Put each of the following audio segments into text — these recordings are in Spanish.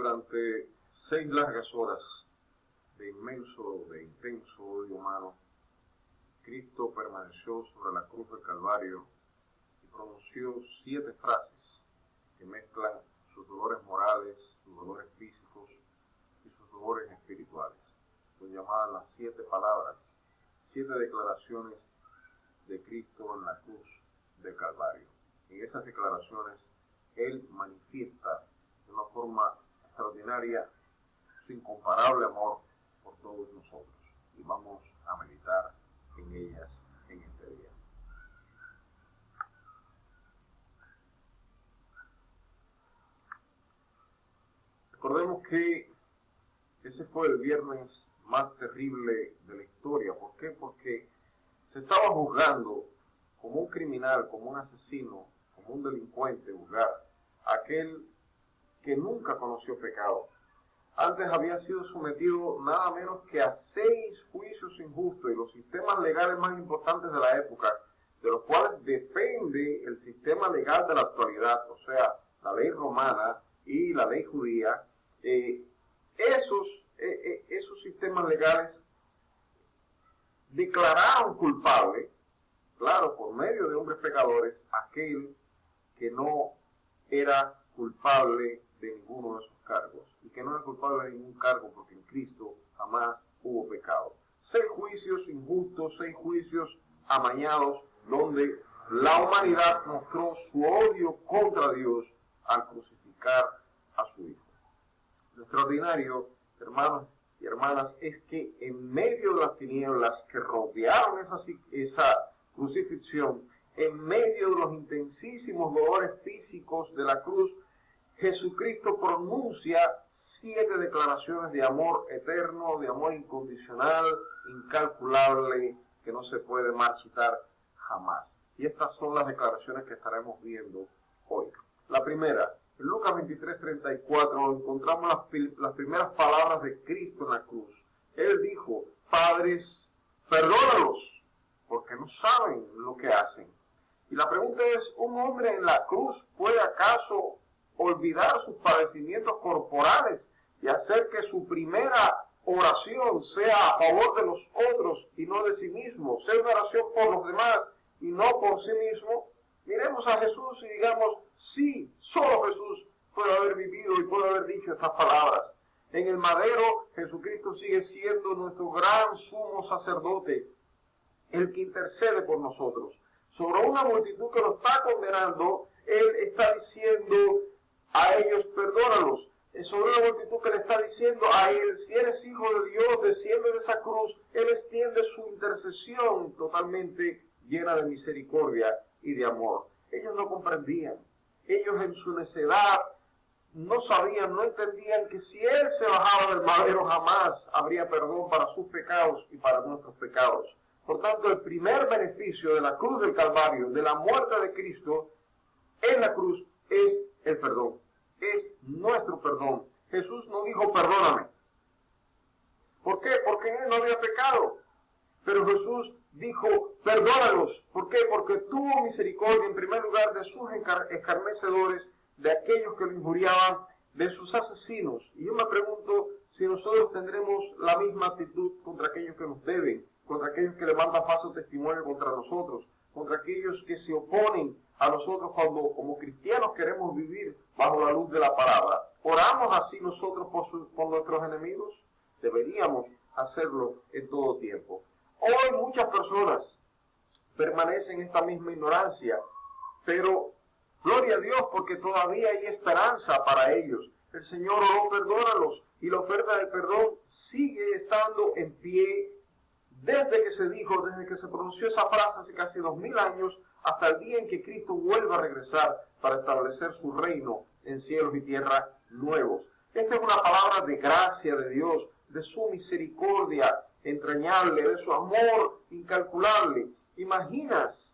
Durante 6 largas horas de intenso odio humano, Cristo permaneció sobre la cruz del Calvario y pronunció 7 frases que mezclan sus dolores morales, sus dolores físicos y sus dolores espirituales. Son llamadas las 7 palabras, 7 declaraciones de Cristo en la cruz del Calvario. En esas declaraciones, Él manifiesta de una forma extraordinaria su incomparable amor por todos nosotros. Y vamos a meditar en ellas en este día. Recordemos que ese fue el viernes más terrible de la historia. ¿Por qué? Porque se estaba juzgando como un criminal, como un asesino, como un delincuente, juzgar a aquel que nunca conoció pecado. Antes había sido sometido nada menos que a 6 juicios injustos, y los sistemas legales más importantes de la época, de los cuales depende el sistema legal de la actualidad, o sea, la ley romana y la ley judía. Esos sistemas legales declararon culpable, claro, por medio de hombres pecadores, aquel que no era culpable de ninguno de esos cargos, y que no era culpable de ningún cargo porque en Cristo jamás hubo pecado. 6 juicios injustos, 6 juicios amañados, donde la humanidad mostró su odio contra Dios al crucificar a su Hijo. Lo extraordinario, hermanos y hermanas, es que en medio de las tinieblas que rodearon esa crucifixión, en medio de los intensísimos dolores físicos de la cruz, Jesucristo pronuncia 7 declaraciones de amor eterno, de amor incondicional, incalculable, que no se puede marchitar jamás. Y estas son las declaraciones que estaremos viendo hoy. La primera, en Lucas 23:34 encontramos las primeras palabras de Cristo en la cruz. Él dijo: Padres, perdónalos, porque no saben lo que hacen. Y la pregunta es, ¿un hombre en la cruz puede acaso olvidar sus padecimientos corporales y hacer que su primera oración sea a favor de los otros y no de sí mismo, ser una oración por los demás y no por sí mismo? Miremos a Jesús y digamos, sí, solo Jesús puede haber vivido y puede haber dicho estas palabras. En el madero, Jesucristo sigue siendo nuestro gran sumo sacerdote, el que intercede por nosotros. Sobre una multitud que lo está condenando, Él está diciendo a ellos, perdónalos. Sobre una multitud que le está diciendo a Él, si eres hijo de Dios, desciende de esa cruz. Él extiende su intercesión totalmente llena de misericordia y de amor. Ellos no comprendían. Ellos en su necedad no sabían, no entendían que si Él se bajaba del madero jamás habría perdón para sus pecados y para nuestros pecados. Por tanto, el primer beneficio de la cruz del Calvario, de la muerte de Cristo en la cruz, es el perdón. Es nuestro perdón. Jesús no dijo perdóname. ¿Por qué? Porque en Él no había pecado. Pero Jesús dijo perdónalos. ¿Por qué? Porque tuvo misericordia en primer lugar de sus escarnecedores, de aquellos que lo injuriaban, de sus asesinos. Y yo me pregunto si nosotros tendremos la misma actitud contra aquellos que nos deben, contra aquellos que levantan falso testimonio contra nosotros, contra aquellos que se oponen a nosotros cuando como cristianos queremos vivir bajo la luz de la palabra. ¿Oramos así nosotros por nuestros enemigos? Deberíamos hacerlo en todo tiempo. Hoy muchas personas permanecen en esta misma ignorancia, pero gloria a Dios porque todavía hay esperanza para ellos. El Señor oró, perdónalos, y la oferta del perdón sigue estando en pie desde que se pronunció esa frase hace casi 2000 años, hasta el día en que Cristo vuelva a regresar para establecer su reino en cielos y tierra nuevos. Esta es una palabra de gracia de Dios, de su misericordia entrañable, de su amor incalculable. Imaginas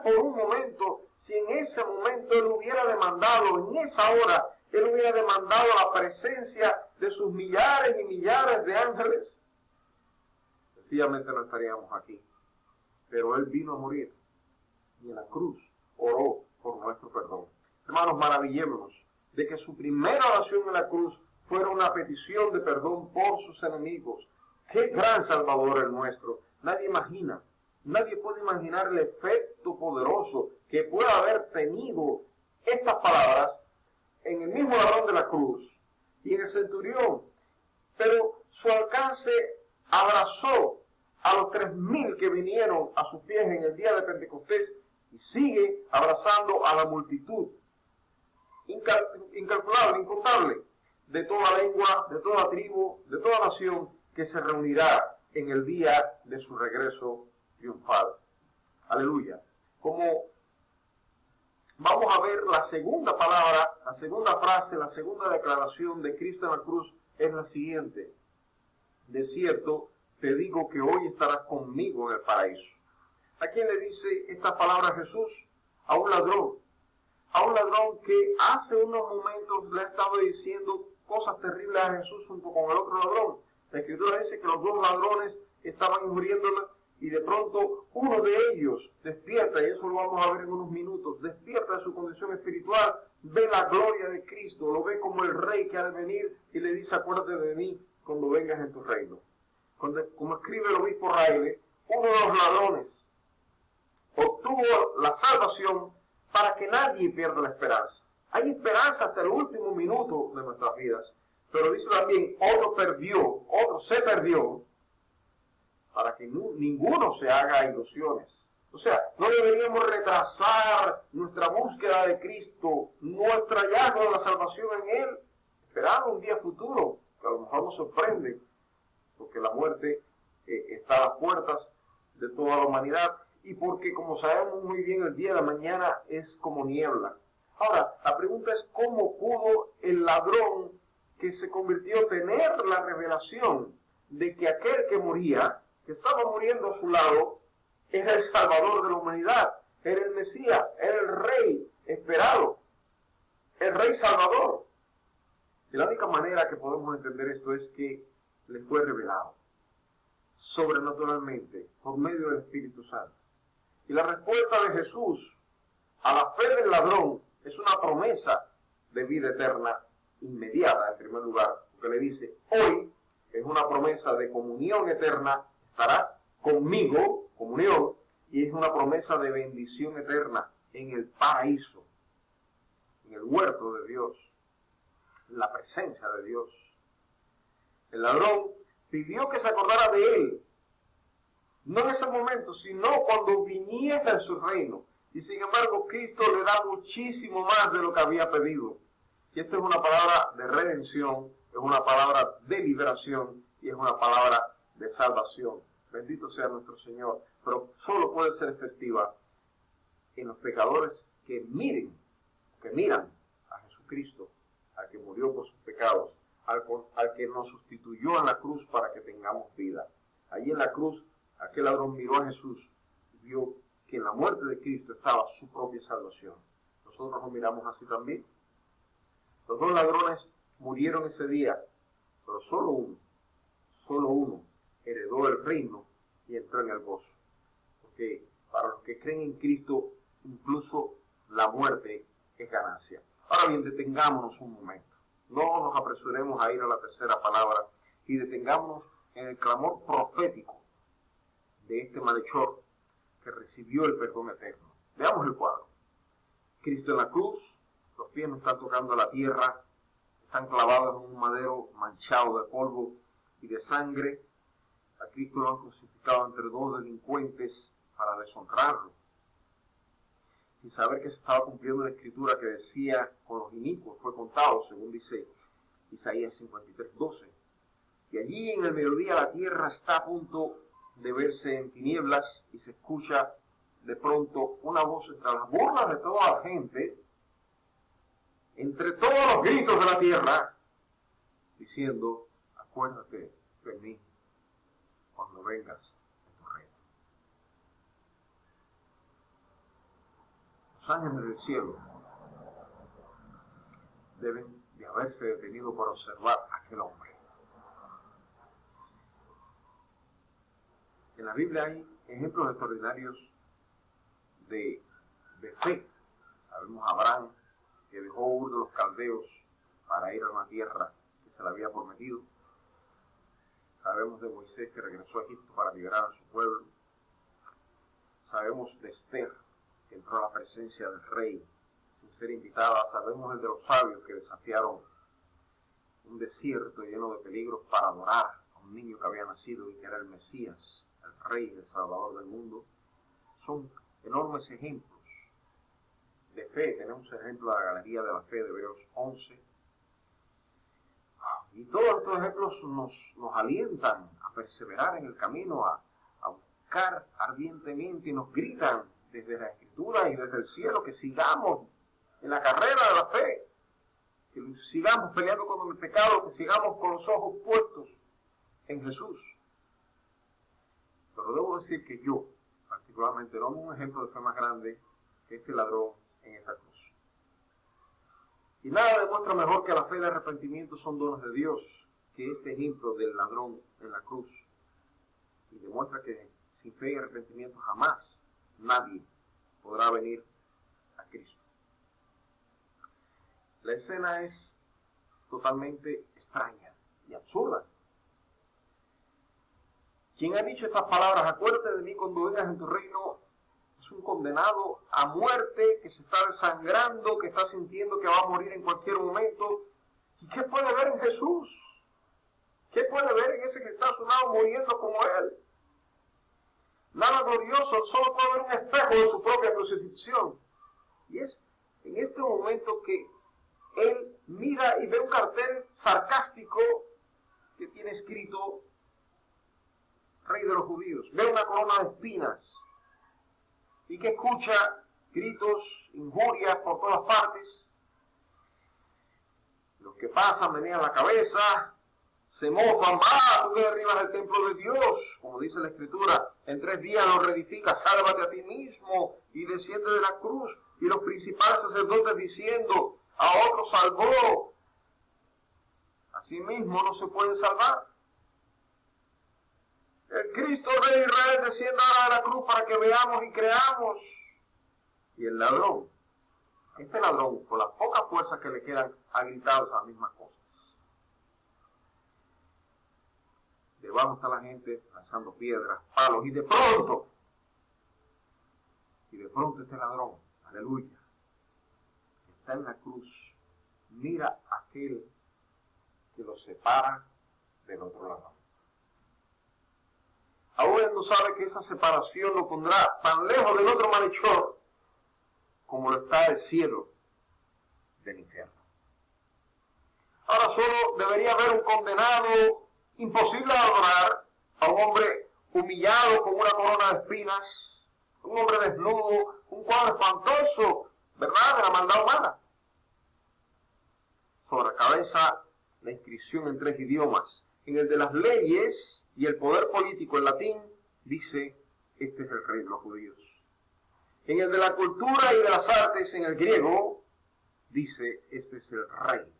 por un momento si en ese momento Él hubiera demandado, en esa hora, Él hubiera demandado la presencia de sus millares y millares de ángeles. Sencillamente no estaríamos aquí. Pero Él vino a morir y en la cruz oró por nuestro perdón. Hermanos, maravillémonos de que su primera oración en la cruz fuera una petición de perdón por sus enemigos. ¡Qué gran Salvador el nuestro! Nadie imagina, nadie puede imaginar el efecto poderoso que puede haber tenido estas palabras en el mismo ladrón de la cruz y en el centurión. Pero su alcance abrazó a los 3.000 que vinieron a sus pies en el día de Pentecostés y sigue abrazando a la multitud incalculable, incontable, de toda lengua, de toda tribu, de toda nación, que se reunirá en el día de su regreso triunfal. Aleluya. Como vamos a ver, la segunda palabra, la segunda frase, la segunda declaración de Cristo en la cruz es la siguiente: de cierto te digo que hoy estarás conmigo en el paraíso. ¿A quién le dice estas palabras Jesús? A un ladrón que hace unos momentos le ha estado diciendo cosas terribles a Jesús junto con el otro ladrón. La Escritura dice que los dos ladrones estaban muriéndola y de pronto uno de ellos despierta, y eso lo vamos a ver en unos minutos, despierta de su condición espiritual, ve la gloria de Cristo, lo ve como el Rey que ha de venir y le dice: acuérdate de mí cuando vengas en tu reino. Como escribe el obispo Raile, uno de los ladrones obtuvo la salvación para que nadie pierda la esperanza. Hay esperanza hasta el último minuto de nuestras vidas, pero dice también, otro se perdió, para que ninguno se haga ilusiones. O sea, no deberíamos retrasar nuestra búsqueda de Cristo, nuestro hallazgo de la salvación en Él, esperando un día futuro, que a lo mejor nos sorprende, porque la muerte está a las puertas de toda la humanidad, y porque, como sabemos muy bien, el día de la mañana es como niebla. Ahora, la pregunta es, ¿cómo pudo el ladrón que se convirtió tener la revelación de que aquel que moría, que estaba muriendo a su lado, era el Salvador de la humanidad, era el Mesías, era el Rey esperado, el Rey Salvador? Y la única manera que podemos entender esto es que le fue revelado sobrenaturalmente por medio del Espíritu Santo. Y la respuesta de Jesús a la fe del ladrón es una promesa de vida eterna inmediata, en primer lugar, porque le dice: hoy es una promesa de comunión eterna, estarás conmigo, comunión, y es una promesa de bendición eterna en el paraíso, en el huerto de Dios, en la presencia de Dios. El ladrón pidió que se acordara de él, no en ese momento, sino cuando viniera en su reino. Y sin embargo, Cristo le da muchísimo más de lo que había pedido. Y esto es una palabra de redención, es una palabra de liberación y es una palabra de salvación. Bendito sea nuestro Señor. Pero solo puede ser efectiva en los pecadores que miran a Jesucristo, al que murió por sus pecados, al que nos sustituyó en la cruz para que tengamos vida. Allí en la cruz, aquel ladrón miró a Jesús y vio que en la muerte de Cristo estaba su propia salvación. Nosotros nos miramos así también. Los dos ladrones murieron ese día, pero solo uno heredó el reino y entró en el gozo. Porque para los que creen en Cristo, incluso la muerte es ganancia. Ahora bien, detengámonos un momento. No nos apresuremos a ir a la tercera palabra y detengámonos en el clamor profético de este malhechor que recibió el perdón eterno. Veamos el cuadro. Cristo en la cruz, los pies no están tocando la tierra, están clavados en un madero manchado de polvo y de sangre. A Cristo lo han crucificado entre dos delincuentes para deshonrarlo, sin saber que se estaba cumpliendo la escritura que decía: con los inicuos fue contado, según dice Isaías 53:12. Y allí en el mediodía la tierra está a punto de verse en tinieblas y se escucha de pronto una voz entre las burlas de toda la gente, entre todos los gritos de la tierra, diciendo: acuérdate de mí cuando vengas en tu reino. Los ángeles del cielo deben de haberse detenido para observar a aquel hombre. En la Biblia hay ejemplos extraordinarios de fe. Sabemos a Abraham, que dejó Ur de los Caldeos para ir a una tierra que se le había prometido. Sabemos de Moisés que regresó a Egipto para liberar a su pueblo. Sabemos de Esther, que entró a la presencia del rey sin ser invitada. Sabemos el de los sabios que desafiaron un desierto lleno de peligros para adorar a un niño que había nacido y que era el Mesías, el rey, el salvador del mundo. Son enormes ejemplos de fe. Tenemos el ejemplo de la galería de la fe de Hebreos 11. Y todos estos ejemplos nos alientan a perseverar en el camino, a buscar ardientemente, y nos gritan desde la Escritura y desde el cielo que sigamos en la carrera de la fe, que sigamos peleando con el pecado, que sigamos con los ojos puestos en Jesús. Pero debo decir que yo, particularmente, no tengo un ejemplo de fe más grande que este ladrón en esta cruz. Y nada demuestra mejor que la fe y el arrepentimiento son dones de Dios que este ejemplo del ladrón en la cruz. Y demuestra que sin fe y arrepentimiento jamás nadie podrá venir a Cristo. La escena es totalmente extraña y absurda. Quien ha dicho estas palabras, acuérdate de mí cuando vengas en tu reino, es un condenado a muerte que se está desangrando, que está sintiendo que va a morir en cualquier momento. ¿Y qué puede ver en Jesús? ¿Qué puede ver en ese que está a su lado muriendo como él? Nada glorioso, solo puede ver un espejo de su propia crucifixión. Y es en este momento que él mira y ve un cartel sarcástico que tiene escrito Rey de los Judíos. Ve una corona de espinas y que escucha gritos, injurias por todas partes. Los que pasan menean la cabeza, se mofan, tú que derribas el templo de Dios, como dice la Escritura, en 3 días lo reedificas, sálvate a ti mismo y desciende de la cruz. Y los principales sacerdotes diciendo, a otro salvó, a sí mismo no se puede salvar. El Cristo de Israel desciende ahora de la cruz para que veamos y creamos. Y el ladrón, este ladrón, con las pocas fuerzas que le quedan, ha gritado esas mismas cosas. Debajo está la gente lanzando piedras, palos, y de pronto este ladrón, aleluya, está en la cruz, mira a aquel que lo separa del otro ladrón. Aún él no sabe que esa separación lo pondrá tan lejos del otro malhechor como lo está el cielo del infierno. Ahora solo debería haber un condenado imposible de adorar, a un hombre humillado con una corona de espinas, un hombre desnudo, un cuadro espantoso, ¿verdad?, de la maldad humana. Sobre la cabeza la inscripción en 3 idiomas. En el de las leyes y el poder político en latín dice, este es el rey de los judíos. En el de la cultura y de las artes en el griego dice, este es el rey.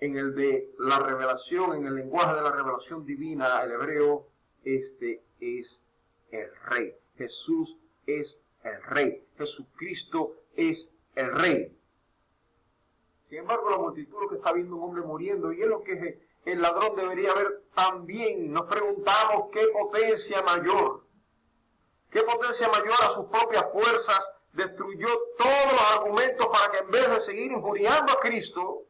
En el de la revelación, en el lenguaje de la revelación divina, el hebreo, este es el rey. Jesús es el rey. Jesucristo es el rey. Sin embargo, la multitud lo que está viendo un hombre muriendo, y es lo que el ladrón debería ver también. Nos preguntamos qué potencia mayor a sus propias fuerzas destruyó todos los argumentos para que en vez de seguir injuriando a Cristo,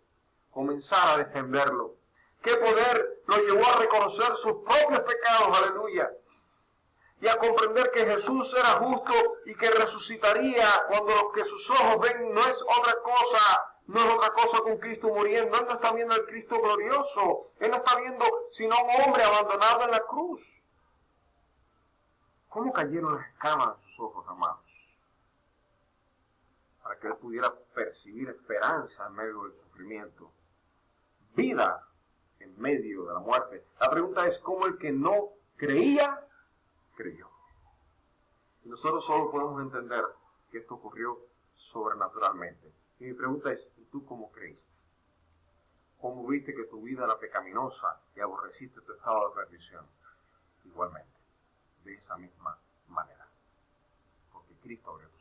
comenzara a defenderlo. ¿Qué poder lo llevó a reconocer sus propios pecados? Aleluya. Y a comprender que Jesús era justo y que resucitaría cuando lo que sus ojos ven no es otra cosa que un Cristo muriendo. Él no está viendo al Cristo glorioso. Él no está viendo sino a un hombre abandonado en la cruz. ¿Cómo cayeron las escamas de sus ojos, amados? Para que él pudiera percibir esperanza en medio del sufrimiento. Vida en medio de la muerte. La pregunta es cómo el que no creía, creyó. Y nosotros solo podemos entender que esto ocurrió sobrenaturalmente. Y mi pregunta es, ¿y tú cómo creíste? ¿Cómo viste que tu vida era pecaminosa y aborreciste tu estado de perdición? Igualmente, de esa misma manera. Porque Cristo abrió tus ojos.